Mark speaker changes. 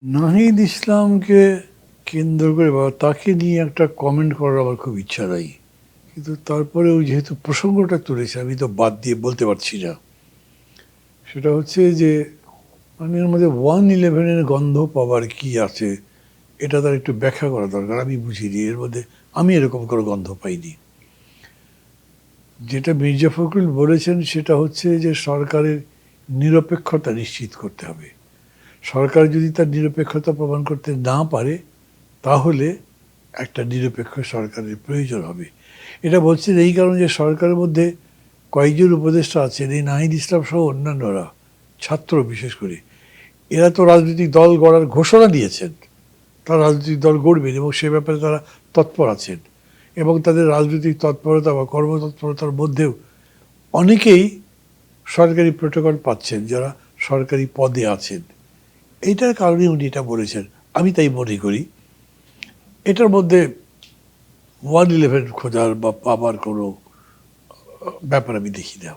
Speaker 1: নাহিদ ইসলামকে কেন্দ্র করে বা তাকে নিয়ে একটা কমেন্ট করার আমার খুব ইচ্ছা নাই, কিন্তু তারপরেও যেহেতু প্রসঙ্গটা তুলেছে আমি তো বাদ দিয়ে বলতে পারছি না। সেটা হচ্ছে যে মানে এর মধ্যে 111-এর গন্ধ পাওয়ার কি আছে, এটা তার একটু ব্যাখ্যা করা দরকার। আমি বুঝিনি এর মধ্যে, আমি এরকম কোনো গন্ধ পাইনি। যেটা মির্জা ফখরুল বলেছেন সেটা হচ্ছে যে সরকারের নিরপেক্ষতা নিশ্চিত করতে হবে। সরকার যদি তার নিরপেক্ষতা প্রমাণ করতে না পারে তাহলে একটা নিরপেক্ষ সরকারের প্রয়োজন হবে। এটা বলছেন এই কারণে যে সরকারের মধ্যে কয়েকজন উপদেষ্টা আছেন, এই নাহিদ ইসলাম সহ অন্যান্যরা, ছাত্র বিশেষ করে, এরা তো রাজনৈতিক দল গড়ার ঘোষণা দিয়েছেন। তারা রাজনৈতিক দল গড়বেন এবং সে ব্যাপারে তারা তৎপর আছেন, এবং তাদের রাজনৈতিক তৎপরতা বা কর্মতৎপরতার মধ্যেও অনেকেই সরকারি প্রোটোকল পাচ্ছেন, যারা সরকারি পদে আছেন। এইটার কারণে উনি এটা বলেছেন, আমি তাই মনে করি। এটার মধ্যে 111 খোঁজার বা পাবার কোনো ব্যাপার আমি দেখি না।